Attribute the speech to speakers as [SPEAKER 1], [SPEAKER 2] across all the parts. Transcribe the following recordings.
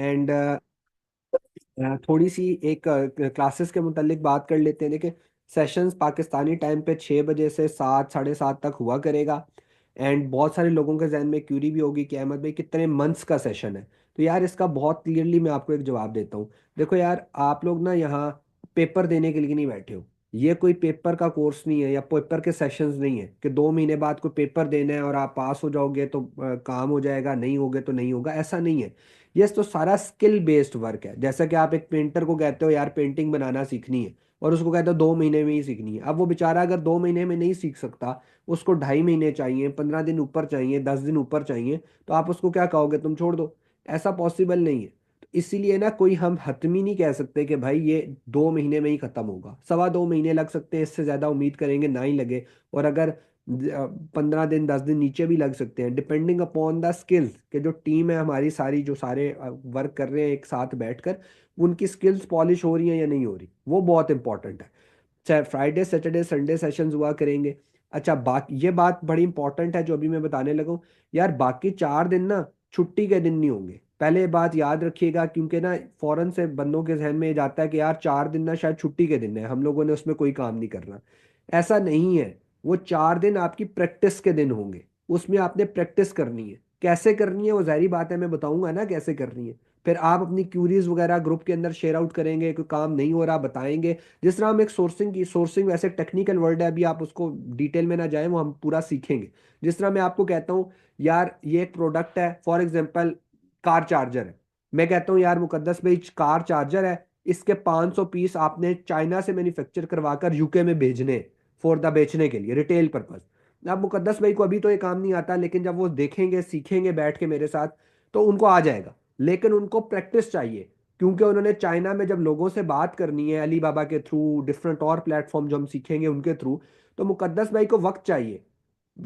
[SPEAKER 1] And थोड़ी सी एक classes के मुतालिक बात कर लेते हैं। देखिए, सेशंस पाकिस्तानी टाइम पे 6 बजे से 7 साढ़े 7 तक हुआ करेगा। एंड बहुत सारे लोगों के जहन में क्यूरी भी होगी कि अहमद भाई कितने मंथ्स का सेशन है। तो यार इसका बहुत क्लियरली मैं आपको एक जवाब देता हूँ। देखो यार, आप लोग ना यहाँ पेपर देने के लिए नहीं बैठे हो। ये कोई पेपर का कोर्स नहीं है या पेपर के सेशंस नहीं है कि 2 महीने बाद कोई पेपर देना है और आप पास हो जाओगे तो काम हो जाएगा, नहीं होगे तो नहीं होगा, ऐसा नहीं है। ये तो सारा स्किल बेस्ड वर्क है। जैसा कि आप एक पेंटर को कहते हो यार पेंटिंग बनाना सीखनी है, और उसको कहते हो 2 महीने में ही सीखनी है। अब वो बेचारा अगर 2 महीने में नहीं सीख सकता, उसको 2.5 महीने चाहिए, 15 दिन ऊपर चाहिए, 10 दिन ऊपर चाहिए, तो आप उसको क्या कहोगे? तुम छोड़ दो। ऐसा पॉसिबल नहीं है। तो इसीलिए ना कोई हम हतमी नहीं कह सकते कि भाई ये 2 महीने में ही खत्म होगा। 2.25 महीने लग सकते हैं, इससे ज्यादा उम्मीद करेंगे ना ही लगे। और अगर 15 दिन 10 दिन नीचे भी लग सकते हैं, डिपेंडिंग अपॉन द स्किल्स के जो टीम है हमारी सारी, जो सारे वर्क कर रहे हैं एक साथ बैठकर, उनकी स्किल्स पॉलिश हो रही हैं या नहीं हो रही, वो बहुत इंपॉर्टेंट है। चाहे फ्राइडे सैटरडे संडे सेशंस हुआ करेंगे। अच्छा, बाकी ये बात बड़ी इंपॉर्टेंट है जो अभी मैं बताने लगा हूँ। यार बाकी 4 दिन ना छुट्टी के दिन नहीं होंगे, पहले ये बात याद रखिएगा, क्योंकि ना फौरन से बंदों के जहन में ये जाता है कि यार 4 दिन ना शायद छुट्टी के दिन है, हम लोगों ने उसमें कोई काम नहीं करना। ऐसा नहीं है। वो 4 दिन आपकी प्रैक्टिस के दिन होंगे। उसमें आपने प्रैक्टिस करनी है। कैसे करनी है वो जाहिर बात है, मैं बताऊंगा ना कैसे करनी है। फिर आप अपनी क्यूरीज वगैरह ग्रुप के अंदर शेयर आउट करेंगे, कोई काम नहीं हो रहा बताएंगे। जिस तरह हम एक सोर्सिंग की, सोर्सिंग वैसे टेक्निकल वर्ड है, अभी आप उसको डिटेल में ना जाएं, वो हम पूरा सीखेंगे। जिस तरह मैं आपको कहता हूँ यार ये एक प्रोडक्ट है, फॉर एग्जांपल कार चार्जर है। मैं कहता हूँ यार मुकद्दस भाई कार चार्जर है, इसके 500 पीस आपने चाइना से मैन्युफैक्चर करवाकर यूके में भेजने, फॉर द बेचने के लिए, रिटेल पर्पस। अब मुकद्दस भाई को अभी तो ये काम नहीं आता, लेकिन जब वो देखेंगे सीखेंगे बैठ के मेरे साथ, तो उनको आ जाएगा। लेकिन उनको प्रैक्टिस चाहिए, क्योंकि उन्होंने चाइना में जब लोगों से बात करनी है, अली बाबा के थ्रू, डिफरेंट और प्लेटफॉर्म जो हम सीखेंगे उनके थ्रू, तो मुकद्दस भाई को वक्त चाहिए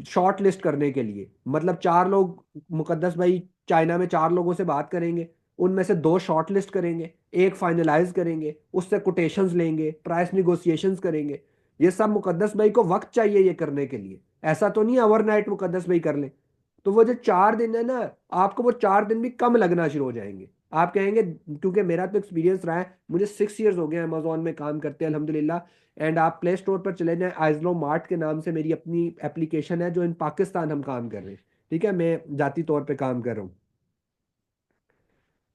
[SPEAKER 1] शॉर्ट लिस्ट करने के लिए। मतलब 4 लोग, मुकद्दस भाई चाइना में 4 लोगों से बात करेंगे, उनमें से 2 शॉर्ट लिस्ट करेंगे, एक फाइनलाइज करेंगे, उससे कोटेशंस लेंगे, प्राइस निगोशिएशंस करेंगे। ये सब मुकद्दस भाई को वक्त चाहिए ये करने के लिए। ऐसा तो नहीं है ओवरनाइट मुकद्दस भाई कर ले। तो वो जो 4 दिन है ना, आपको वो 4 दिन भी कम लगना शुरू हो जाएंगे। आप कहेंगे, क्योंकि मेरा तो एक्सपीरियंस रहा है, मुझे 6 ईयर्स हो गए अमेजोन में काम करते हैं अल्हम्दुलिल्लाह। एंड आप प्ले स्टोर पर चले जाएं, आइजलो मार्ट के नाम से मेरी अपनी एप्लीकेशन है, जो इन पाकिस्तान हम काम कर रहे हैं। ठीक है, मैं जाती तौर पे काम कर रहा हूँ।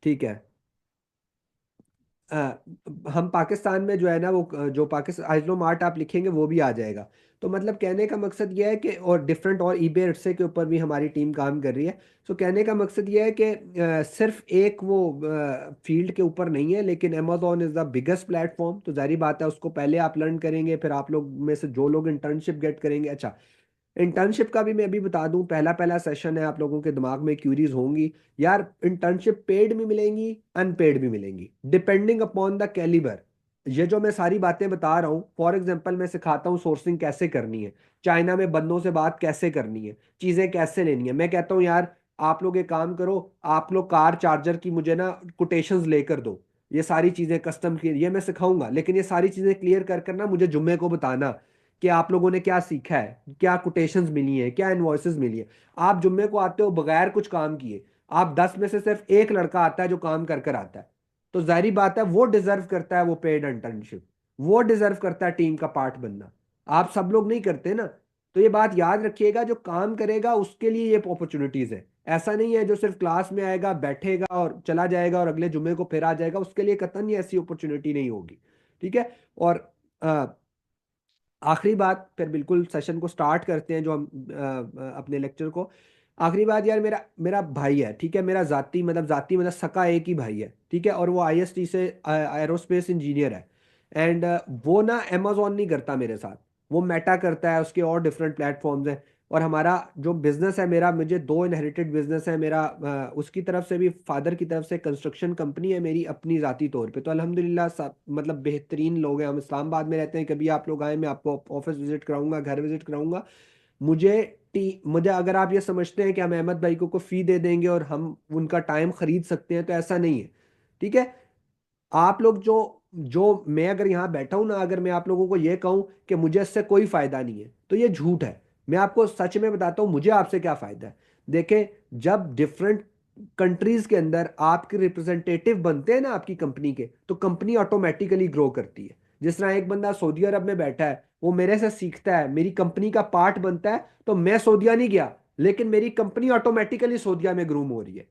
[SPEAKER 1] ठीक है। अ, हम पाकिस्तान में जो है ना वो जो पाकिस्तान आइजलो मार्ट आप लिखेंगे वो भी आ जाएगा। तो मतलब कहने का मकसद ये है कि, और डिफरेंट और ईबे इट्से के ऊपर भी हमारी टीम काम कर रही है। सो कहने का मकसद ये है कि सिर्फ एक वो फील्ड के ऊपर नहीं है, लेकिन Amazon is the biggest platform. तो जारी बात है उसको पहले आप लर्न करेंगे, फिर आप लोग में से जो लोग इंटर्नशिप गेट करेंगे। अच्छा, इंटर्नशिप का भी मैं अभी बता दूं, पहला पहला सेशन है, आप लोगों के दिमाग में क्यूरीज होंगी। यार इंटर्नशिप पेड भी मिलेंगी, अनपेड भी मिलेंगी, डिपेंडिंग अपॉन द कैलिबर। ये जो मैं सारी बातें बता रहा हूँ, फॉर एग्जांपल मैं सिखाता हूँ सोर्सिंग कैसे करनी है, चाइना में बंदों से बात कैसे करनी है, चीज़ें कैसे लेनी है। मैं कहता हूँ यार आप लोग एक काम करो, आप लोग कार चार्जर की मुझे ना कोटेशंस लेकर दो, ये सारी चीज़ें कस्टम की ये मैं सिखाऊंगा, लेकिन ये सारी चीज़ें क्लियर कर कर ना मुझे जुम्मे को बताना कि आप लोगों ने क्या सीखा है, क्या कोटेशंस मिली हैं, क्या इनवॉइसेस मिली है। आप जुम्मे को आते हो बगैर कुछ काम किए, आप 10 में से सिर्फ एक लड़का आता है जो काम कर कर आता है। तो जाहिर बात है वो डिजर्व करता है वो पेड इंटर्नशिप, वो डिजर्व करता है टीम का पार्ट बनना। आप सब लोग नहीं करते ना। तो ये बात याद रखिएगा, जो काम करेगा उसके लिए ये अपॉर्चुनिटीज है। ऐसा नहीं है जो सिर्फ क्लास में आएगा बैठेगा और चला जाएगा और अगले जुम्मे को फिर आ जाएगा, उसके लिए कतई ऐसी अपॉर्चुनिटी नहीं होगी। ठीक है। और आखिरी बात, फिर बिल्कुल सेशन को स्टार्ट करते हैं जो हम अपने लेक्चर को। आखिरी बात यार, मेरा मेरा भाई है, ठीक है, मेरा जाती मतलब सका एक ही भाई है, ठीक है, और वो आईएसटी से एरोस्पेस इंजीनियर है। एंड वो ना अमेजोन नहीं करता मेरे साथ, वो मेटा करता है, उसके और डिफरेंट प्लेटफॉर्म्स हैं। और हमारा जो बिजनेस है, मेरा मुझे 2 इनहेरिटेड बिजनेस है मेरा, उसकी तरफ से भी, फादर की तरफ से कंस्ट्रक्शन कंपनी है मेरी अपनी ज़ाती तौर पे। तो अल्हम्दुलिल्लाह सब मतलब बेहतरीन लोग हैं। हम इस्लामाबाद में रहते हैं, कभी आप लोग आए मैं आपको ऑफिस विजिट कराऊंगा, घर विजिट कराऊंगा। मुझे मुझे अगर आप ये समझते हैं कि हम अहमद भाई को फ़ी दे देंगे और हम उनका टाइम खरीद सकते हैं, तो ऐसा नहीं है। ठीक है। आप लोग जो जो मैं अगर यहाँ बैठा हूं ना, अगर मैं आप लोगों को ये कहूं कि मुझे इससे कोई फायदा नहीं है, तो ये झूठ है। मैं आपको सच में बताता हूं मुझे आपसे क्या फायदा है। देखें, जब डिफरेंट कंट्रीज के अंदर आपके रिप्रेजेंटेटिव बनते हैं ना आपकी कंपनी के, तो कंपनी ऑटोमेटिकली ग्रो करती है। जिस तरह एक बंदा सऊदी अरब में बैठा है, वो मेरे से सीखता है, मेरी कंपनी का पार्ट बनता है, तो मैं सऊदीया नहीं गया, लेकिन मेरी कंपनी ऑटोमेटिकली सऊदीया में ग्रूम हो रही है।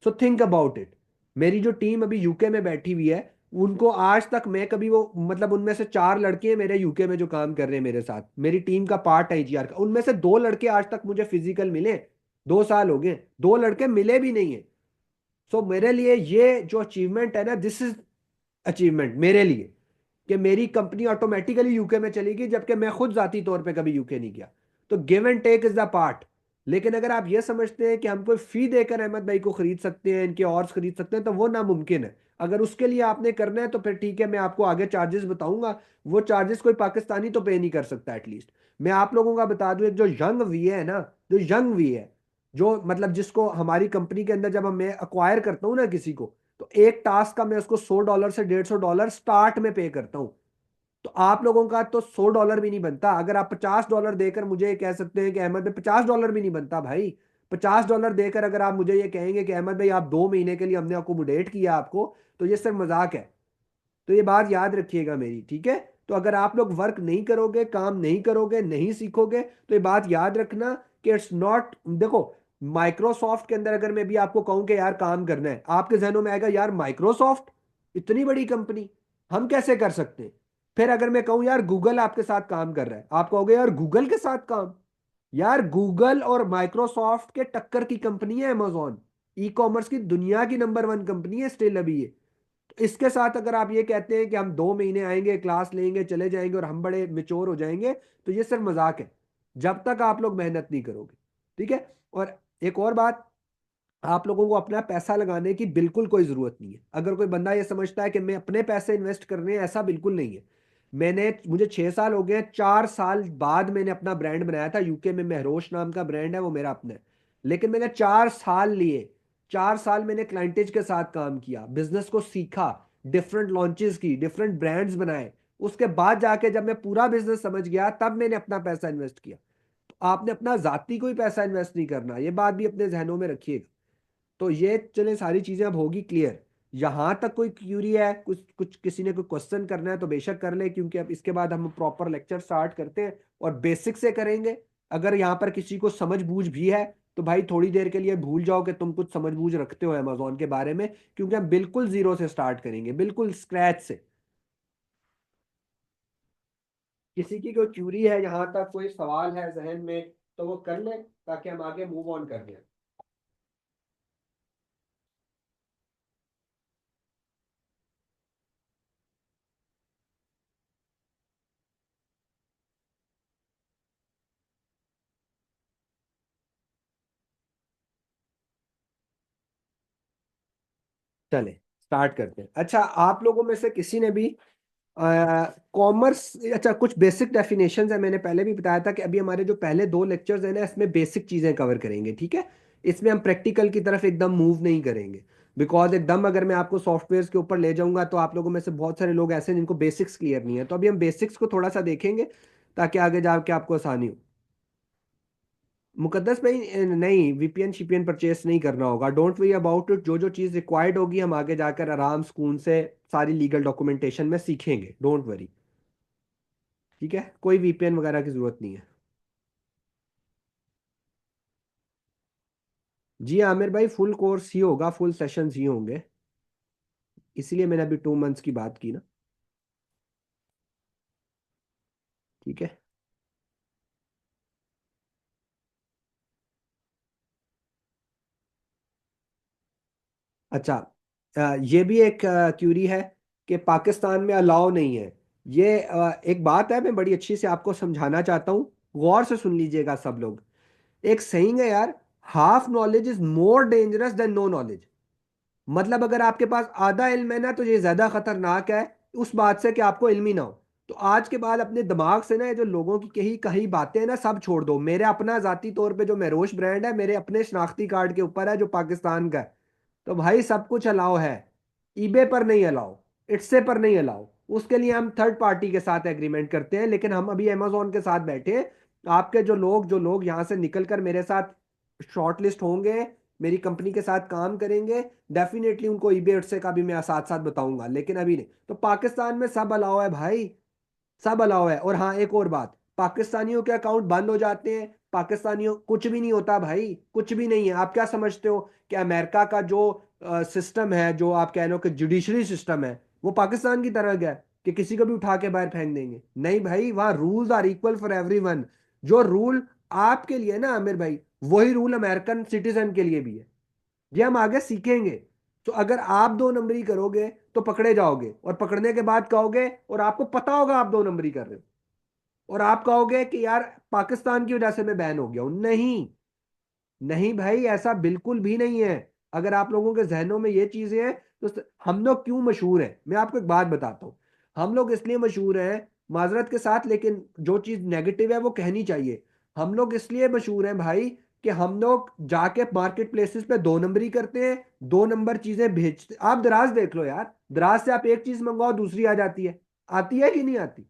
[SPEAKER 1] So think about it. मेरी जो टीम अभी यूके में बैठी हुई है, उनको आज तक मैं कभी वो, मतलब उनमें से 4 लड़के हैं मेरे यूके में जो काम कर रहे हैं मेरे साथ, मेरी टीम का पार्ट है एचआर का, उनमें से 2 लड़के आज तक मुझे फिजिकल मिले। 2 साल हो गए, 2 लड़के मिले भी नहीं है। सो मेरे लिए ये जो अचीवमेंट है ना, दिस इज अचीवमेंट मेरे लिए, कि मेरी कंपनी ऑटोमेटिकली यूके में चली गई, जबकि मैं खुद जाती तौर पे कभी यूके नहीं गया। तो give and take is the part. लेकिन अगर आप ये समझते हैं कि हम कोई फी देकर अहमद भाई को खरीद सकते हैं, इनके और खरीद सकते हैं, तो वो नामुमकिन है। अगर उसके लिए आपने करना है तो फिर ठीक है, मैं आपको आगे चार्जेस बताऊंगा। वो चार्जेस कोई पाकिस्तानी तो पे नहीं कर सकता एटलीस्ट। मैं आप लोगों का बता दूं, एक जो यंग वी है ना, जो यंग वी है, जो मतलब जिसको हमारी कंपनी के अंदर जब मैं अक्वायर करता हूँ ना किसी को, तो एक टास्क का मैं उसको $100 से $150 स्टार्ट में पे करता हूँ। तो आप लोगों का तो $100 भी नहीं बनता। अगर आप $50 देकर मुझे ये कह सकते हैं कि अहमद भाई, $50 भी नहीं बनता भाई। $50 देकर अगर आप मुझे ये कहेंगे कि अहमद भाई आप 2 महीने के लिए हमने अकोमोडेट किया आपको, तो ये सिर्फ मजाक है। तो ये बात याद रखिएगा मेरी, ठीक है। तो अगर आप लोग वर्क नहीं करोगे, काम नहीं करोगे, नहीं सीखोगे, तो ये बात याद रखना कि इट्स नॉट, देखो, माइक्रोसॉफ्ट के अंदर अगर मैं भी आपको कहूं कि यार काम करना है, आपके जहनों में आएगा यार माइक्रोसॉफ्ट इतनी बड़ी कंपनी, हम कैसे कर सकते हैं। फिर अगर मैं कहूं यार गूगल आपके साथ काम कर रहा है, आप कहोगे यार गूगल के साथ काम। यार गूगल और माइक्रोसॉफ्ट के टक्कर की कंपनी है अमेजोन, ई कॉमर्स की दुनिया की नंबर 1 कंपनी है स्टिल अभी ये। इसके साथ अगर आप ये कहते हैं कि हम 2 महीने आएंगे, क्लास लेंगे, चले जाएंगे और हम बड़े मिच्योर हो जाएंगे, तो ये सिर्फ मजाक है, जब तक आप लोग मेहनत नहीं करोगे, ठीक है। और एक और बात, आप लोगों को अपना पैसा लगाने की बिल्कुल कोई जरूरत नहीं है। अगर कोई बंदा ये समझता है कि मैं अपने पैसे इन्वेस्ट करने हैं, ऐसा बिल्कुल नहीं है। मुझे 6 साल हो गए, 4 साल बाद मैंने अपना ब्रांड बनाया था यूके में, महरोश नाम का ब्रांड है वो मेरा अपना है। लेकिन मैंने 4 साल लिए, 4 साल मैंने क्लाइंटेज के साथ काम किया, बिजनेस को सीखा, डिफरेंट लॉन्चेस की, डिफरेंट ब्रांड्स बनाए। उसके बाद जाके जब मैं पूरा बिजनेस समझ गया, तब मैंने अपना पैसा इन्वेस्ट किया। तो आपने अपना जाती कोई पैसा इन्वेस्ट नहीं करना, ये बात भी अपने जहनों में रखिएगा। तो ये चले सारी चीजें अब होगी क्लियर। यहां तक कोई क्यूरी है, कुछ कुछ किसी ने कोई क्वेश्चन करना है तो बेशक कर ले, क्योंकि अब इसके बाद हम प्रॉपर लेक्चर स्टार्ट करते हैं और बेसिक से करेंगे। अगर यहाँ पर किसी को समझ बूझ भी है, तो भाई थोड़ी देर के लिए भूल जाओ कि तुम कुछ समझ बूझ रखते हो अमेजोन के बारे में, क्योंकि हम बिल्कुल जीरो से स्टार्ट करेंगे, बिल्कुल स्क्रैच से। किसी की कोई क्यूरी है यहाँ तक, कोई सवाल है जहन में, तो वो कर ले, ताकि हम आगे मूव ऑन कर लें। चले स्टार्ट करते हैं। अच्छा, आप लोगों में से किसी ने भी कॉमर्स, अच्छा कुछ बेसिक डेफिनेशंस है, मैंने पहले भी बताया था कि अभी हमारे जो पहले 2 लेक्चर्स हैं ना, इसमें बेसिक चीज़ें कवर करेंगे, ठीक है। इसमें हम प्रैक्टिकल की तरफ एकदम मूव नहीं करेंगे, बिकॉज एकदम अगर मैं आपको सॉफ्टवेयर के ऊपर ले जाऊंगा, तो आप लोगों में से बहुत सारे लोग ऐसे हैं जिनको बेसिक्स क्लियर नहीं है। तो अभी हम बेसिक्स को थोड़ा सा देखेंगे, ताकि आगे जाके आपको आसानी हो। मुकद्दस भाई, नहीं, वीपीएन शीपीएन परचेस नहीं करना होगा, डोंट वरी अबाउट इट। जो जो चीज़ रिक्वायर्ड होगी हम आगे जाकर आराम सुकून से सारी लीगल डॉक्यूमेंटेशन में सीखेंगे, डोंट वरी, ठीक है। कोई वीपीएन वगैरह की जरूरत नहीं है। जी आमिर भाई, फुल कोर्स ही होगा, फुल सेशंस ही होंगे, इसीलिए मैंने अभी 2 मंथ्स की बात की ना, ठीक है। अच्छा, ये भी एक क्यूरी है कि पाकिस्तान में अलाउ नहीं है। ये एक बात है, मैं बड़ी अच्छी से आपको समझाना चाहता हूँ, गौर से सुन लीजिएगा सब लोग। एक सेइंग है यार, half knowledge is more dangerous than no knowledge. मतलब अगर आपके पास आधा इल्म है ना, तो ये ज्यादा खतरनाक है उस बात से कि आपको इल्म ही ना हो। तो आज के बाद अपने दिमाग से ना ये जो लोगों की कही कही बातें हैं ना, सब छोड़ दो। मेरे अपना जाती तौर पे जो मेरोश ब्रांड है, मेरे अपने शनाख्ती कार्ड के ऊपर है, जो पाकिस्तान का है। तो भाई सब कुछ अलाउ है, ईबे पर नहीं अलाउ, इट्से पर नहीं अलाउ। उसके लिए हम थर्ड पार्टी के साथ एग्रीमेंट करते हैं, लेकिन हम अभी अमेजोन के साथ बैठे हैं। आपके जो लोग यहाँ से निकल कर मेरे साथ शॉर्टलिस्ट होंगे, मेरी कंपनी के साथ काम करेंगे, डेफिनेटली उनको ईबे का भी मैं साथ साथ बताऊंगा, लेकिन अभी नहीं। तो पाकिस्तान में सब अलाउ है भाई, सब अलाउ है। और हाँ, एक और बात, पाकिस्तानियों के अकाउंट बंद हो जाते हैं, पाकिस्तानियों कुछ भी नहीं होता भाई, कुछ भी नहीं है। आप क्या समझते हो कि अमेरिका का जो सिस्टम है, जो आप कह रहे हो कि जुडिशरी सिस्टम है, वो पाकिस्तान की तरह का है कि किसी को भी उठा के बाहर फेंक देंगे? नहीं भाई, वहां rules are equal for everyone. जो रूल आपके लिए ना आमिर भाई, वही रूल अमेरिकन सिटीजन के लिए भी है। ये हम आगे सीखेंगे। तो अगर आप दो नंबरी करोगे तो पकड़े जाओगे, और पकड़ने के बाद कहोगे, और आपको पता होगा आप दो नंबरी कर रहे हो, और आप कहोगे कि यार पाकिस्तान की वजह से मैं बैन हो गया हूं। नहीं, नहीं भाई, ऐसा बिल्कुल भी नहीं है। अगर आप लोगों के जहनों में ये चीजें हैं तो हम लोग क्यों मशहूर हैं, मैं आपको एक बात बताता हूँ। हम लोग इसलिए मशहूर हैं, माजरत के साथ, लेकिन जो चीज नेगेटिव है वो कहनी चाहिए। हम लोग इसलिए मशहूर हैं भाई कि हम लोग जाके मार्केट प्लेसेस पे दो नंबरी करते हैं, दो नंबर चीजें भेजते। आप दराज देख लो यार, दराज से आप एक चीज मंगवाओ, दूसरी आ जाती है। आती है कि नहीं आती?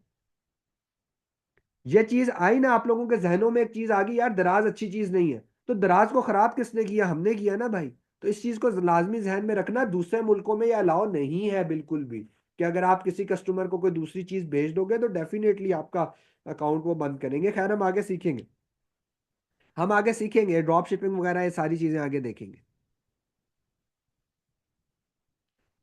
[SPEAKER 1] ये चीज आई ना आप लोगों के जहनों में, एक चीज आ गई यार, दराज अच्छी चीज नहीं है। तो दराज को खराब किसने किया? हमने किया ना भाई। तो इस चीज को लाजमी जहन में रखना, दूसरे मुल्कों में ये अलाउ नहीं है बिल्कुल भी, कि अगर आप किसी कस्टमर को कोई दूसरी चीज भेज दोगे तो डेफिनेटली आपका अकाउंट वो बंद करेंगे। खैर, हम आगे सीखेंगे, हम आगे सीखेंगे ड्रॉप शिपिंग वगैरह, ये सारी चीजें आगे देखेंगे।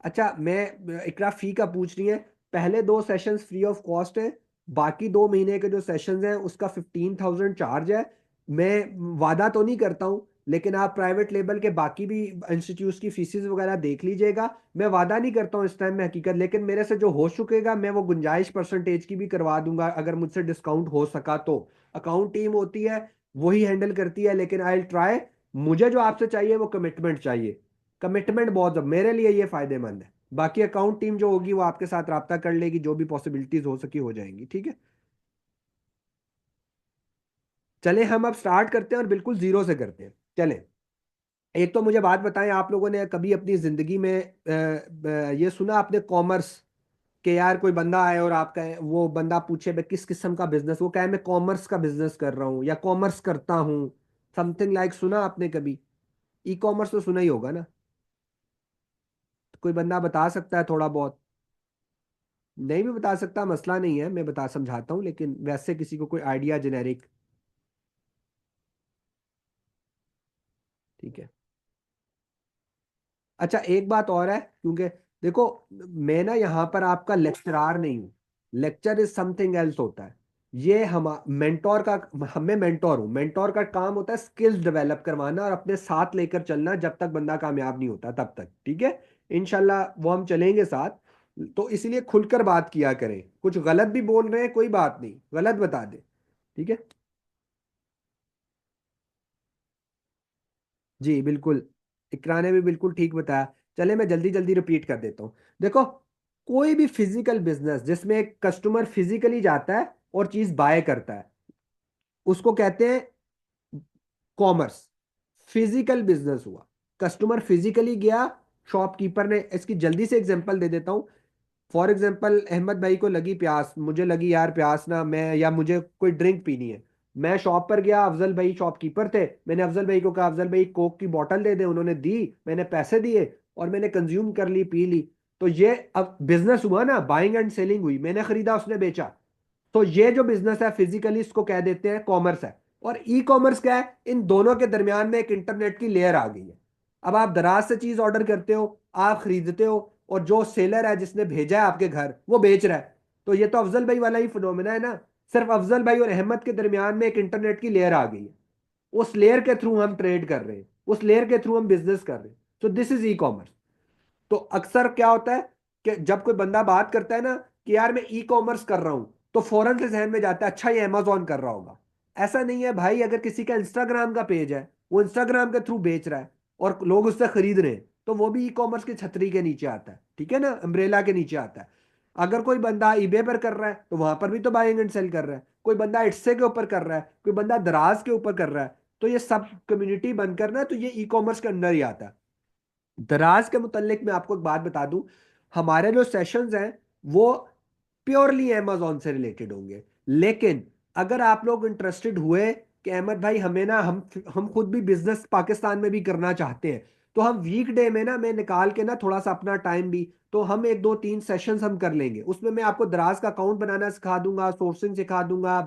[SPEAKER 1] अच्छा, मैं इकरा फी का पूछ रही है। पहले दो सेशंस फ्री ऑफ कॉस्ट है, बाकी 2 महीने के जो सेशंस हैं उसका 15,000 चार्ज है। मैं वादा तो नहीं करता हूँ, लेकिन आप प्राइवेट लेवल के बाकी भी इंस्टीट्यूट्स की फीसिस वगैरह देख लीजिएगा। मैं वादा नहीं करता हूँ इस टाइम में हकीकत, लेकिन मेरे से जो हो चुकेगा मैं वो गुंजाइश परसेंटेज की भी करवा दूंगा, अगर मुझसे डिस्काउंट हो सका तो। अकाउंट टीम होती है, वही हैंडल करती है, लेकिन आई ट्राई। मुझे जो आपसे चाहिए वो कमिटमेंट चाहिए। कमिटमेंट बहुत मेरे लिए ये फायदेमंद है। बाकी अकाउंट टीम जो होगी वो आपके साथ राब्ता कर लेगी, जो भी पॉसिबिलिटीज हो सकी हो जाएंगी, ठीक है। चले, हम अब स्टार्ट करते हैं और बिल्कुल जीरो से करते हैं। चले, एक तो मुझे बात बताएं, आप लोगों ने कभी अपनी जिंदगी में ये सुना आपने कॉमर्स के? यार कोई बंदा आए और आपका वो बंदा पूछे भाई किस किस्म का बिजनेस, वो कहे मैं कॉमर्स का बिजनेस कर रहा हूँ या कॉमर्स करता हूँ, समथिंग लाइक। सुना आपने कभी? ई कॉमर्स तो सुना ही होगा ना? कोई बंदा बता सकता है थोड़ा बहुत? नहीं भी बता सकता, मसला नहीं है, मैं बता समझाता हूँ, लेकिन वैसे किसी को कोई आइडिया जेनेरिक? ठीक है। अच्छा, एक बात और है, क्योंकि देखो, मैं ना यहाँ पर आपका लेक्चरार नहीं हूँ। लेक्चर इज समथिंग एल्स होता है। ये हम मेंटोर का, हमें मेंटोर हूँ, मेंटोर का काम होता है स्किल्स डेवलप करवाना और अपने साथ लेकर चलना जब तक बंदा कामयाब नहीं होता तब तक, ठीक है। इंशाल्लाह वो हम चलेंगे साथ। तो इसलिए खुलकर बात किया करें, कुछ गलत भी बोल रहे हैं कोई बात नहीं, गलत बता दे, ठीक है। जी बिल्कुल, इकरा ने भी बिल्कुल ठीक बताया। चले, मैं जल्दी जल्दी रिपीट कर देता हूँ। देखो, कोई भी फिजिकल बिजनेस जिसमें एक कस्टमर फिजिकली जाता है और चीज बाय करता है, उसको कहते हैं कॉमर्स। फिजिकल बिजनेस हुआ, कस्टमर फिजिकली गया, शॉपकीपर ने, इसकी जल्दी से एग्जांपल दे देता हूँ। फॉर एग्जाम्पल, अहमद भाई को लगी प्यास, मुझे लगी यार प्यास ना, मैं या मुझे कोई ड्रिंक पीनी है। मैं शॉप पर गया, अफजल भाई शॉपकीपर थे, मैंने अफजल भाई को कहा अफजल भाई कोक की बोतल दे दे, उन्होंने दी, मैंने पैसे दिए और मैंने कंज्यूम कर ली, पी ली। तो ये अब बिजनेस हुआ ना, बाइंग एंड सेलिंग हुई, मैंने खरीदा, उसने बेचा। तो ये जो बिजनेस है फिजिकली, इसको कह देते हैं कॉमर्स है। और ई कॉमर्स क्या है? इन दोनों के दरमियान में एक इंटरनेट की लेयर आ गई है। अब आप दराज से चीज ऑर्डर करते हो, आप खरीदते हो, और जो सेलर है जिसने भेजा है आपके घर, वो बेच रहा है। तो ये तो अफजल भाई वाला ही फिनोमेना है ना। सिर्फ अफजल भाई और अहमद के दरमियान में एक इंटरनेट की लेयर आ गई है। उस लेयर के थ्रू हम ट्रेड कर रहे हैं, उस लेयर के थ्रू हम बिजनेस कर रहे हैं। तो दिस इज ई कॉमर्स। तो अक्सर क्या होता है कि जब कोई बंदा बात करता है ना कि यार मैं ई कॉमर्स कर रहा हूं, तो फौरन से जहन में जाता है अच्छा ये अमेजोन कर रहा होगा। ऐसा नहीं है भाई, अगर किसी का इंस्टाग्राम का पेज है, वो इंस्टाग्राम के थ्रू बेच रहा है और लोग उससे खरीद रहे हैं, तो वो भी ई कॉमर्स की छतरी के नीचे आता है, ठीक है ना, अम्ब्रेला के नीचे आता है। अगर कोई बंदा ईबे पर कर रहा है तो वहां पर भी तो बाइंग एंड सेल कर रहा है, कोई बंदा इट्से के ऊपर कर रहा है, कोई बंदा दराज के ऊपर कर रहा है, तो ये सब कम्युनिटी बनकर ना, तो ये ई कॉमर्स के अंदर ही आता है। दराज के मुतल्लिक मैं आपको एक बात बता दूं, हमारे जो सेशंस हैं वो प्योरली अमेजोन से रिलेटेड होंगे। लेकिन अगर आप लोग इंटरेस्टेड हुए कि अहमद भाई हमें ना हम खुद भी बिजनेस पाकिस्तान में भी करना चाहते हैं, तो हम वीक डे में ना मैं निकाल के ना थोड़ा सा अपना टाइम भी, तो हम एक दो तीन सेशंस हम कर लेंगे, उसमें मैं आपको दराज का अकाउंट बनाना सिखा दूंगा, सोर्सिंग सिखा दूंगा,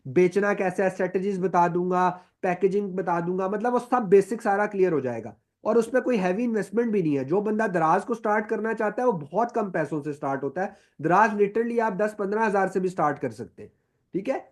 [SPEAKER 1] बेचना कैसे है स्ट्रेटजीज बता दूंगा, पैकेजिंग बता दूंगा, मतलब वो सब बेसिक सारा क्लियर हो जाएगा। और उसमें कोई हैवी इन्वेस्टमेंट भी नहीं है। जो बंदा दराज को स्टार्ट करना चाहता है वो बहुत कम पैसों से स्टार्ट होता है। दराज लिटरली आप 10-15 हज़ार से भी स्टार्ट कर सकते हैं। ठीक है।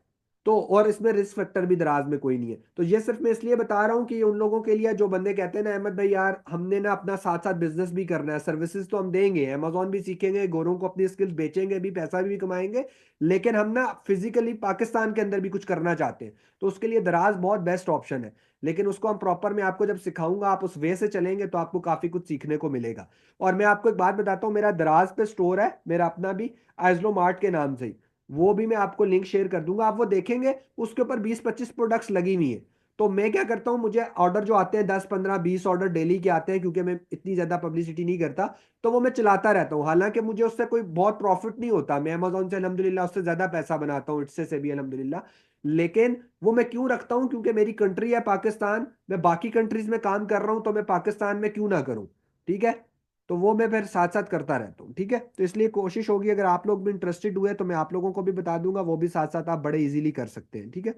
[SPEAKER 1] तो और इसमें रिस्क फैक्टर भी दराज में कोई नहीं है। तो ये सिर्फ मैं इसलिए बता रहा हूँ कि उन लोगों के लिए जो बंदे कहते हैं ना अहमद भाई यार हमने ना अपना साथ साथ बिजनेस भी करना है, सर्विसेज तो हम देंगे, अमेजोन भी सीखेंगे, गोरों को अपनी स्किल्स बेचेंगे भी, पैसा भी कमाएंगे, लेकिन हम ना फिजिकली पाकिस्तान के अंदर भी कुछ करना चाहते हैं, तो उसके लिए दराज बहुत बेस्ट ऑप्शन है। लेकिन उसको हम प्रॉपर, मैं आपको जब सिखाऊंगा आप उस वे से चलेंगे तो आपको काफी कुछ सीखने को मिलेगा। और मैं आपको एक बात बताता हूँ, मेरा दराज पे स्टोर है मेरा अपना भी, आइजलो मार्ट के नाम से ही, वो भी मैं आपको लिंक शेयर कर दूंगा, आप वो देखेंगे उसके ऊपर 20-25 प्रोडक्ट्स लगी हुई है। तो मैं क्या करता हूँ, मुझे ऑर्डर जो आते हैं 10-15-20 ऑर्डर डेली के आते हैं, क्योंकि मैं इतनी ज्यादा पब्लिसिटी नहीं करता, तो वो मैं चलाता रहता हूँ। हालांकि मुझे उससे कोई बहुत प्रॉफिट नहीं होता, मैं अमेजोन से अल्हम्दुलिल्लाह उससे ज्यादा पैसा बनाता हूँ, इससे से भी अल्हम्दुलिल्लाह। लेकिन वो मैं क्यों रखता हूँ, क्योंकि मेरी कंट्री है पाकिस्तान, मैं बाकी कंट्रीज में काम कर रहा हूँ, तो मैं पाकिस्तान में क्यों ना करूँ। ठीक है। तो वो मैं फिर साथ साथ करता रहता हूँ। ठीक है। तो इसलिए कोशिश होगी अगर आप लोग भी इंटरेस्टेड हुए तो मैं आप लोगों को भी बता दूंगा, वो भी साथ साथ आप बड़े इजीली कर सकते हैं। ठीक है।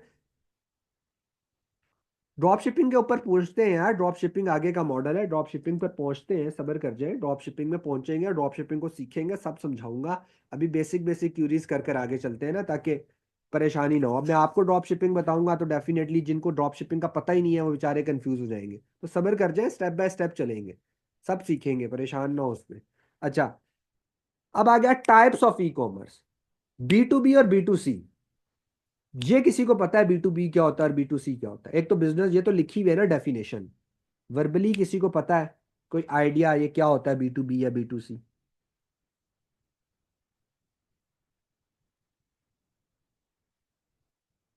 [SPEAKER 1] ड्रॉप शिपिंग के ऊपर पूछते हैं यार, ड्रॉप शिपिंग आगे का मॉडल है, ड्रॉप शिपिंग पर पहुंचते हैं, सब्र कर जाए, ड्रॉप शिपिंग में पहुंचेंगे, ड्रॉप शिपिंग को सीखेंगे, सब समझाऊंगा। अभी बेसिक बेसिक क्यूरीज कर कर आगे चलते हैं ना, ताकि परेशानी ना हो। अब मैं आपको ड्रॉप शिपिंग बताऊंगा तो डेफिनेटली जिनको ड्रॉप शिपिंग का पता ही नहीं है वो बेचारे कंफ्यूज हो जाएंगे, तो सब्र कर जाए, स्टेप बाय स्टेप चलेंगे, सब सीखेंगे, परेशान ना हो उसमें। अच्छा, अब आ गया types of e commerce, B to B और बी टू सी। ये किसी को पता है बी टू बी क्या होता है और बी टू सी क्या होता है? एक तो बिजनेस, ये तो लिखी हुई है ना डेफिनेशन, वर्बली किसी को पता है? कोई आइडिया ये क्या होता है बी टू बी या बी टू सी?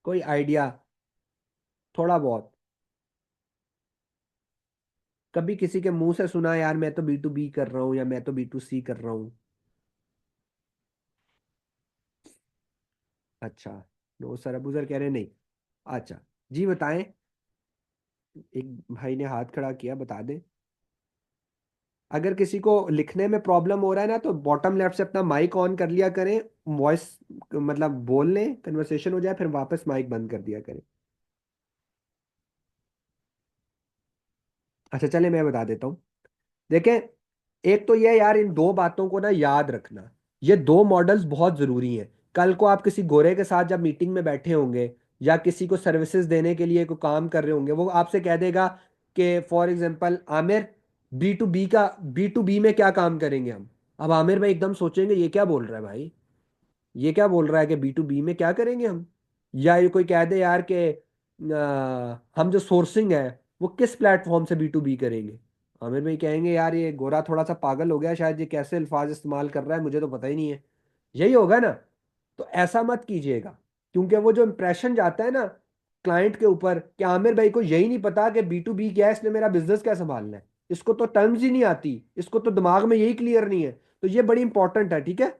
[SPEAKER 1] कोई आइडिया? थोड़ा बहुत कभी किसी के मुंह से सुना यार मैं तो बी टू बी कर रहा हूँ या मैं तो बी टू सी कर रहा हूँ? अच्छा, नो सर, अबू सर कह रहे नहीं। अच्छा, जी बताएं। एक भाई ने हाथ खड़ा किया, बता दें। अगर किसी को लिखने में प्रॉब्लम हो रहा है ना तो बॉटम लेफ्ट से अपना माइक ऑन कर लिया करें, वॉइस मतलब बोल लें, कन्वर्सेशन हो जाए, फिर वापस माइक बंद कर दिया करें। अच्छा चले मैं बता देता हूँ। देखें, एक तो ये यार इन दो बातों को ना याद रखना, ये दो मॉडल्स बहुत जरूरी हैं। कल को आप किसी गोरे के साथ जब मीटिंग में बैठे होंगे या किसी को सर्विसेज देने के लिए कोई काम कर रहे होंगे, वो आपसे कह देगा कि for example Aamir, B to B में क्या काम करेंगे हम? अब आमिर भाई एकदम सोचेंगे ये क्या बोल रहा है भाई, ये क्या बोल रहा है कि बी टू बी में क्या करेंगे हम? या ये कोई कह दे यार कि हम जो सोर्सिंग है वो किस प्लेटफॉर्म से बी टू बी करेंगे? आमिर भाई कहेंगे यार ये गोरा थोड़ा सा पागल हो गया शायद, ये कैसे अल्फाज इस्तेमाल कर रहा है, मुझे तो पता ही नहीं है। यही होगा ना। तो ऐसा मत कीजिएगा, क्योंकि वो जो इंप्रेशन जाता है ना क्लाइंट के ऊपर कि आमिर भाई को यही नहीं पता कि बी टू बी क्या है, इसने मेरा बिजनेस क्या संभालना है, इसको तो टर्म्स ही नहीं आती, इसको तो दिमाग में यही क्लियर नहीं है। तो ये बड़ी इंपॉर्टेंट है। ठीक है।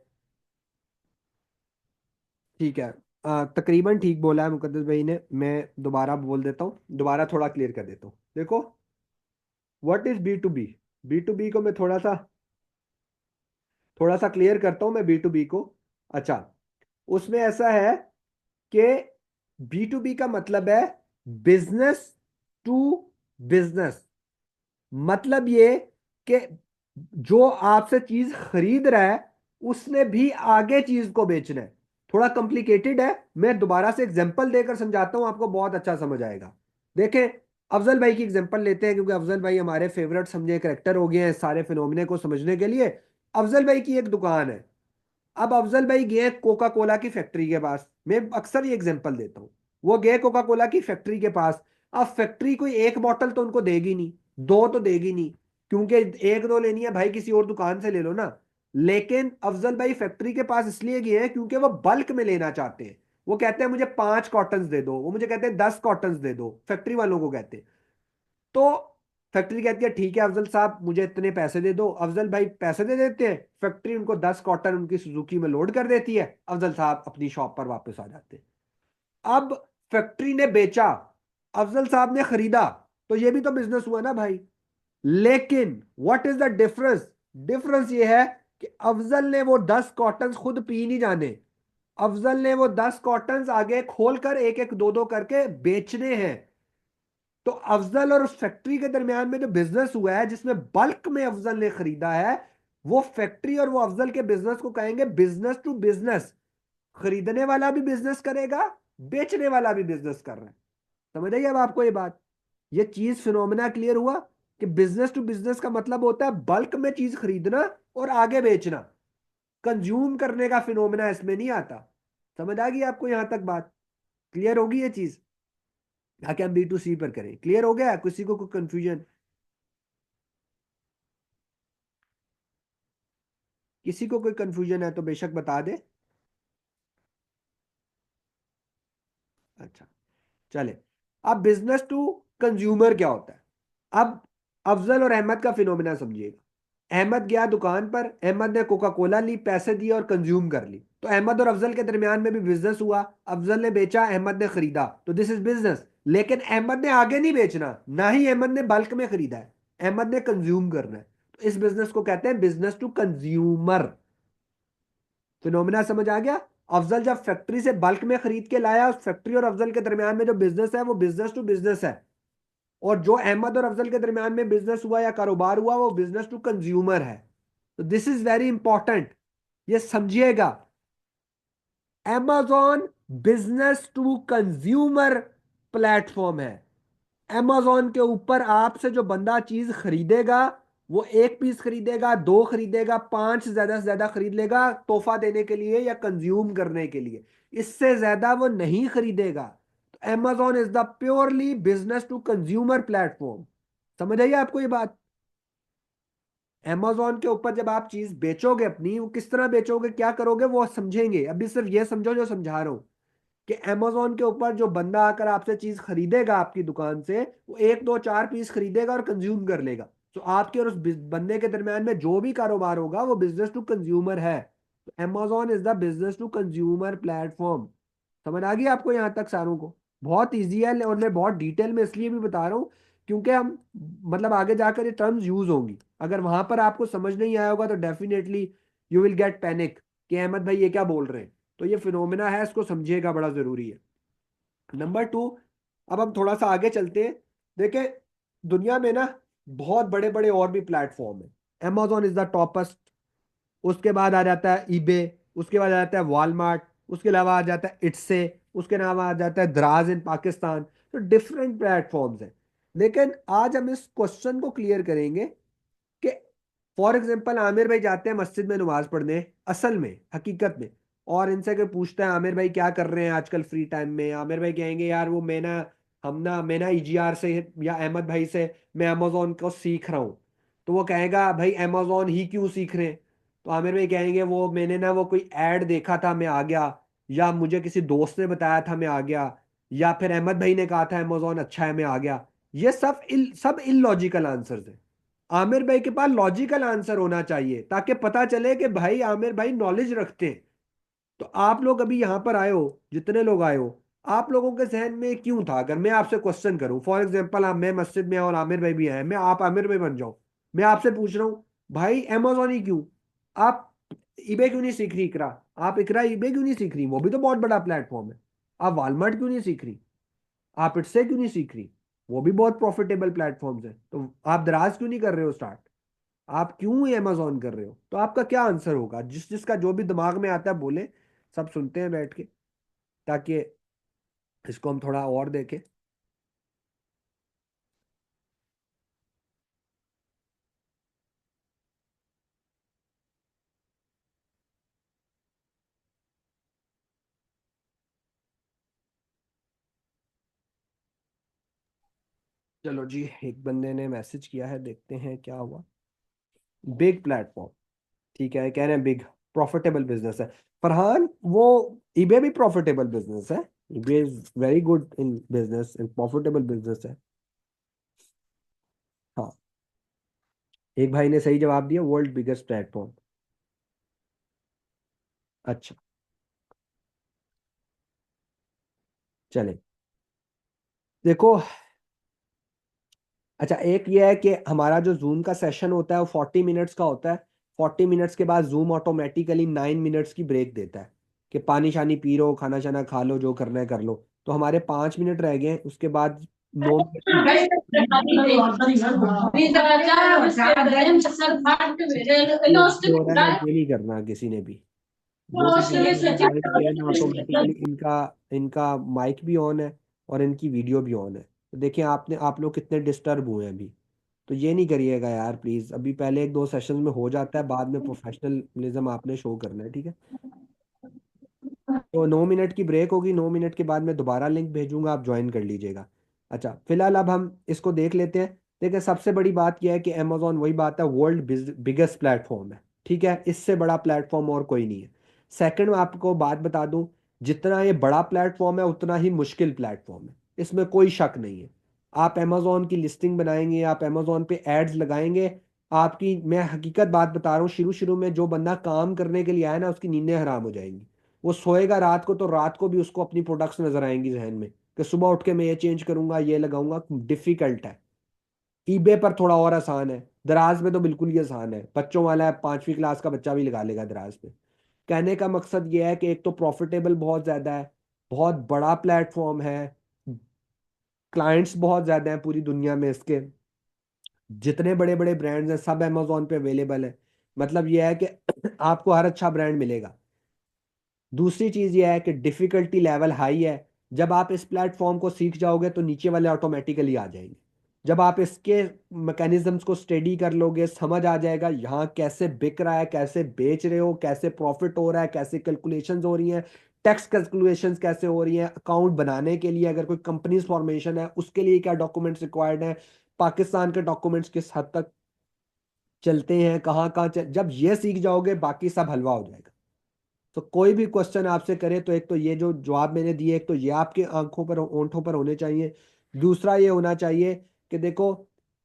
[SPEAKER 1] ठीक है। तकरीबन ठीक बोला है मुकद्दस भाई ने, मैं दोबारा बोल देता हूँ, दोबारा थोड़ा क्लियर कर देता हूँ। देखो, what is B to B? B to B को मैं थोड़ा सा क्लियर करता हूँ मैं बी टू बी को। अच्छा, उसमें ऐसा है कि बी टू बी का मतलब है बिजनेस टू बिजनेस। मतलब ये कि जो आपसे चीज खरीद रहा है उसने भी आगे चीज को बेचना है। थोड़ा कॉम्प्लिकेटेड है, मैं दोबारा से एग्जांपल देकर समझाता हूं, आपको बहुत अच्छा समझ आएगा। देखें, अफजल भाई की एग्जांपल लेते हैं, क्योंकि अफजल भाई हमारे फेवरेट समझे करेक्टर हो गए हैं सारे फिनोमिने को समझने के लिए। अफजल भाई की एक दुकान है। अब अफजल भाई गए कोका कोला की फैक्ट्री के पास, मैं अक्सर ये एग्जांपल देता हूँ। वो गए कोका कोला की फैक्ट्री के पास। अब फैक्ट्री कोई एक बॉटल तो उनको देगी नहीं, दो तो देगी नहीं, क्योंकि एक दो लेनी है भाई किसी और दुकान से ले लो ना। लेकिन अफजल भाई फैक्ट्री के पास इसलिए गए हैं क्योंकि वो बल्क में लेना चाहते हैं। वो कहते हैं मुझे 5 कॉटन्स दे दो, वो मुझे कहते हैं 10 कॉटन्स दे दो, फैक्ट्री वालों को कहते हैं। तो फैक्ट्री कहती है ठीक है अफजल साहब मुझे इतने पैसे दे दो, अफजल भाई पैसे दे देते हैं, फैक्ट्री उनको 10 कॉटन उनकी सुजुकी में लोड कर देती है, अफजल साहब अपनी शॉप पर वापस आ जाते हैं। अब फैक्ट्री ने बेचा, अफजल साहब ने खरीदा, तो ये भी तो बिजनेस हुआ ना भाई। लेकिन what is the difference? Difference ये है कि अफजल ने वो 10 कॉटन खुद पी नहीं जाने, अफजल ने वो 10 कॉटन आगे खोलकर एक एक दो दो करके बेचने हैं। तो अफजल और उस फैक्ट्री के दरमियान में जो बिजनेस हुआ है जिसमें बल्क में अफजल ने खरीदा है, वो फैक्ट्री और वो अफजल के बिजनेस को कहेंगे बिजनेस टू बिजनेस। खरीदने वाला भी बिजनेस करेगा, बेचने वाला भी बिजनेस कर रहा है। समझ आई अब आपको ये बात? ये चीज फिनोमेना क्लियर हुआ कि बिजनेस टू बिजनेस का मतलब होता है बल्क में चीज खरीदना और आगे बेचना, कंज्यूम करने का फिनोमेना इसमें नहीं आता। समझ आ गई आपको यहां तक बात? क्लियर होगी ये चीज? ताकि हम B2C पर करें। क्लियर हो गया? किसी को कोई कंफ्यूजन? किसी को कोई कंफ्यूजन है तो बेशक बता दे। अच्छा, चले। अब बिजनेस टू कंज्यूमर क्या होता है? अब अफजल और अहमद का फिनोमिना समझिएगा। अहमद गया दुकान पर, अहमद ने कोका कोला ली, पैसे दिए और कंज्यूम कर ली, तो अहमद और अफजल के दरमियान में भी बिजनेस हुआ। अफजल ने बेचा, अहमद ने खरीदा, तो दिस इज बिजनेस। लेकिन अहमद ने आगे नहीं बेचना, ना ही अहमद ने बल्क में खरीदा है, अहमद ने कंज्यूम करना है। तो इस बिजनेस को कहते हैं बिजनेस टू कंज्यूमर। फिनोमिना समझ आ गया? अफजल जब फैक्ट्री से बल्क में खरीद के लाया, उस फैक्ट्री और अफजल के दरमियान में जो बिजनेस है वो बिजनेस टू बिजनेस है। और जो अहमद और अफजल के दरमियान में बिजनेस हुआ या कारोबार हुआ वो बिजनेस टू कंज्यूमर है। तो दिस इज वेरी इंपॉर्टेंट, ये समझिएगा। amazon business to consumer platform है। amazon के ऊपर आपसे जो बंदा चीज खरीदेगा, वो एक पीस खरीदेगा, दो खरीदेगा, पांच ज्यादा से ज्यादा खरीद लेगा तोहफा देने के लिए या कंज्यूम करने के लिए, इससे ज्यादा वो नहीं खरीदेगा। तो amazon is the purely business to consumer platform. समझ आइए आपको ये बात? amazon के ऊपर जब आप चीज बेचोगे अपनी, वो किस तरह बेचोगे, क्या करोगे, वो समझेंगे। अभी सिर्फ ये समझो जो समझा रहा हूं, कि amazon के ऊपर जो बंदा आकर आपसे चीज खरीदेगा आपकी दुकान से, वो एक दो चार पीस खरीदेगा और कंज्यूम कर लेगा। तो आपके और उस बंदे के दरमियान में जो भी कारोबार होगा वो बिजनेस टू कंज्यूमर है। तो amazon is the business to consumer platform. समझ आ गई आपको यहां तक सारों को? बहुत ईजी है और मैं बहुत डिटेल में इसलिए भी बता रहा हूँ क्योंकि हम मतलब आगे जाकर ये टर्म्स यूज होंगी। अगर वहां पर आपको समझ नहीं आया होगा तो definitely you will get panic कि अहमद भाई ये क्या बोल रहे हैं। तो ये फिनोमिना है, इसको समझिएगा, बड़ा जरूरी है। नंबर टू, अब हम थोड़ा सा आगे चलते हैं। देखिए, दुनिया में ना बहुत बड़े बड़े और भी प्लेटफॉर्म है। Amazon इज द टॉपेस्ट, उसके बाद आ जाता है ईबे, उसके बाद आ जाता है वॉलमार्ट, उसके अलावा आ जाता है इट्से, उसके अलावा आ जाता है दराज इन पाकिस्तान। तो डिफरेंट प्लेटफॉर्म्स हैं। लेकिन आज हम इस क्वेश्चन को क्लियर करेंगे कि फॉर एग्जाम्पल आमिर भाई जाते हैं मस्जिद में नमाज पढ़ने, असल में हकीकत में, और इनसे कोई पूछता है आमिर भाई क्या कर रहे हैं आजकल फ्री टाइम में, आमिर भाई कहेंगे यार वो मैं ना EGR से या अहमद भाई से मैं अमेजोन को सीख रहा हूँ। तो वो कहेगा भाई अमेजोन ही क्यों सीख रहे हैं? तो आमिर भाई कहेंगे वो मैंने ना वो कोई ऐड देखा था मैं आ गया, या मुझे किसी दोस्त ने बताया था मैं आ गया, या फिर अहमद भाई ने कहा था अमेजोन अच्छा है मैं आ गया। ये सब इलॉजिकल आंसर्स हैं। आमिर भाई के पास लॉजिकल आंसर होना चाहिए ताकि पता चले कि भाई आमिर भाई नॉलेज रखते हैं। तो आप लोग अभी यहां पर आए हो, जितने लोग आए हो, आप लोगों के जहन में क्यों था? अगर मैं आपसे क्वेश्चन करूं, फॉर एग्जांपल आप मैं मस्जिद में और आमिर भाई भी आए, मैं आप आमिर भाई बन जाऊं, मैं आपसे पूछ रहा हूं भाई अमेजोन ही क्यों? आप ईबे क्यों नहीं सीख रही इकरा? आप इकरा ईबे क्यों नहीं सीख रही? वो भी तो बहुत बड़ा प्लेटफॉर्म है। आप वॉलमार्ट क्यों नहीं सीख रही? आप इससे क्यों नहीं सीख रही? वो भी बहुत प्रॉफिटेबल प्लेटफॉर्म्स है। तो आप दराज क्यों नहीं कर रहे हो स्टार्ट? आप क्यों अमेजोन कर रहे हो? तो आपका क्या आंसर होगा? जिसका जो भी दिमाग में आता है बोले, सब सुनते हैं बैठ के, ताकि इसको हम थोड़ा और देखें। चलो जी, एक बंदे ने मैसेज किया है, देखते हैं क्या हुआ। बिग प्लेटफॉर्म, ठीक है, कह रहे हैं बिग प्रॉफिटेबल बिजनेस है। फरहान, वो ईबे भी प्रॉफिटेबल बिजनेस है। EBay is very good in business, in profitable business है। हाँ, एक भाई ने सही जवाब दिया, वर्ल्ड बिगेस्ट प्लेटफॉर्म। अच्छा, चले। देखो, अच्छा एक ये है कि हमारा जो जूम का सेशन होता है वो 40 मिनट्स का होता है। 40 मिनट्स के बाद जूम ऑटोमेटिकली 9 मिनट्स की ब्रेक देता है कि पानी शानी पी लो, खाना शाना खा लो, जो करना है कर लो। तो हमारे 5 मिनट रह गए हैं, उसके बाद 9 मिनट की। ये हो रहा है, ये नहीं करना किसी ने भी। जो भी जिन्होंने ज्वाइन किया है ना, ऑटोमेटिकली इनका इनका माइक भी ऑन है और इनकी वीडियो भी ऑन है। तो देखिए आपने, आप लोग कितने डिस्टर्ब हुए हैं अभी। तो ये नहीं करिएगा यार प्लीज, अभी पहले एक दो सेशन में हो जाता है, बाद में प्रोफेशनलिज्म आपने शो करना है, ठीक है। तो 9 मिनट की ब्रेक होगी, 9 मिनट के बाद मैं दोबारा लिंक भेजूंगा, आप ज्वाइन कर लीजिएगा। अच्छा फिलहाल अब हम इसको देख लेते हैं। देखिए सबसे बड़ी बात यह है कि अमेजोन वही बात है, वर्ल्ड बिगेस्ट प्लेटफॉर्म है, ठीक है, इससे बड़ा प्लेटफॉर्म और कोई नहीं है। सेकंड मैं आपको बात बता दूं, जितना ये बड़ा प्लेटफॉर्म है उतना ही मुश्किल प्लेटफॉर्म है, इसमें कोई शक नहीं है। आप अमेजोन की लिस्टिंग बनाएंगे, आप अमेजोन पे एड्स लगाएंगे, आपकी, मैं हकीकत बात बता रहा हूँ, शुरू शुरू में जो बंदा काम करने के लिए आया ना उसकी नींदें हराम हो जाएंगी। वो सोएगा रात को तो रात को भी उसको अपनी प्रोडक्ट्स नजर आएंगी जहन में, कि सुबह उठ के मैं ये चेंज करूंगा, ये लगाऊंगा। डिफिकल्ट है। ईबे पर थोड़ा और आसान है, दराज में तो बिल्कुल ही आसान है, बच्चों वाला है, 5वीं क्लास का बच्चा भी लगा लेगा दराज पे। कहने का मकसद ये है कि एक तो प्रॉफिटेबल बहुत ज्यादा है, बहुत बड़ा प्लेटफॉर्म है, क्लाइंट्स बहुत ज्यादा हैं पूरी दुनिया में इसके, जितने बड़े बड़े ब्रांड्स हैं सब अमेजोन पे अवेलेबल है। मतलब ये है कि आपको हर अच्छा ब्रांड मिलेगा। दूसरी चीज ये है कि डिफिकल्टी लेवल हाई है। जब आप इस प्लेटफॉर्म को सीख जाओगे तो नीचे वाले ऑटोमेटिकली आ जाएंगे। जब आप इसके मैकेनिज्म्स को स्टडी कर लोगे, समझ आ जाएगा यहाँ कैसे बिक रहा है, कैसे बेच रहे हो, कैसे प्रॉफिट हो रहा है, कैसे कैलकुलेशंस हो रही हैं, टैक्स कैलकुलेशंस कैसे हो रही हैं, अकाउंट बनाने के लिए अगर कोई कंपनीज फॉर्मेशन है उसके लिए क्या डॉक्यूमेंट्स रिक्वायर्ड हैं, पाकिस्तान के डॉक्यूमेंट्स किस हद तक चलते हैं, जब ये सीख जाओगे बाकी सब हलवा हो जाएगा। तो कोई भी क्वेश्चन आपसे करे तो एक तो ये जो जवाब मैंने दिए, एक तो ये आपके आंखों पर ओंठों पर होने चाहिए। दूसरा ये होना चाहिए कि देखो,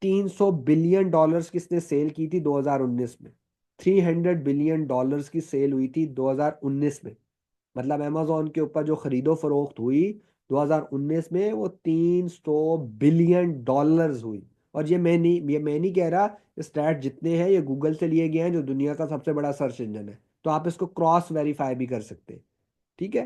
[SPEAKER 1] $300 बिलियन किसने सेल की थी 2019 में, $300 बिलियन की सेल हुई थी 2019 में। मतलब अमेजोन के ऊपर जो खरीदो फरोख्त हुई 2019 में, वो $300 बिलियन हुई। और ये मैं नहीं कह रहा, स्टैट जितने हैं ये गूगल से लिए गए हैं, जो दुनिया का सबसे बड़ा सर्च इंजन है। तो आप इसको क्रॉस वेरीफाई भी कर सकते हैं, ठीक है।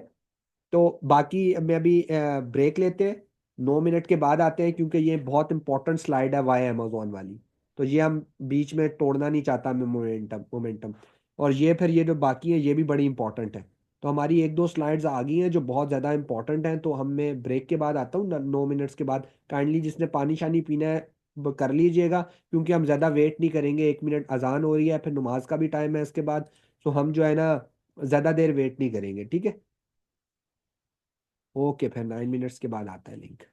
[SPEAKER 1] तो बाकी मैं अभी ब्रेक लेते हैं, 9 मिनट के बाद आते हैं, क्योंकि ये बहुत इंपॉर्टेंट स्लाइड है वाई अमेजोन वाली। तो ये हम बीच में तोड़ना नहीं चाहता, मैं मोमेंटम मोमेंटम। और ये फिर ये जो बाकी है ये भी बड़ी इंपॉर्टेंट है। तो हमारी एक दो स्लाइड्स आ गई हैं जो बहुत ज़्यादा इंपॉर्टेंट हैं, तो हम मैं ब्रेक के बाद आता हूँ 9 मिनट्स के बाद। काइंडली जिसने पानी शानी पीना है कर लीजिएगा, क्योंकि हम ज़्यादा वेट नहीं करेंगे, 1 मिनट अजान हो रही है, फिर नमाज का भी टाइम है इसके बाद। तो हम जो है ना ज़्यादा देर वेट नहीं करेंगे, ठीक है। ओके, फिर 9 मिनट्स के बाद आता है लिंक।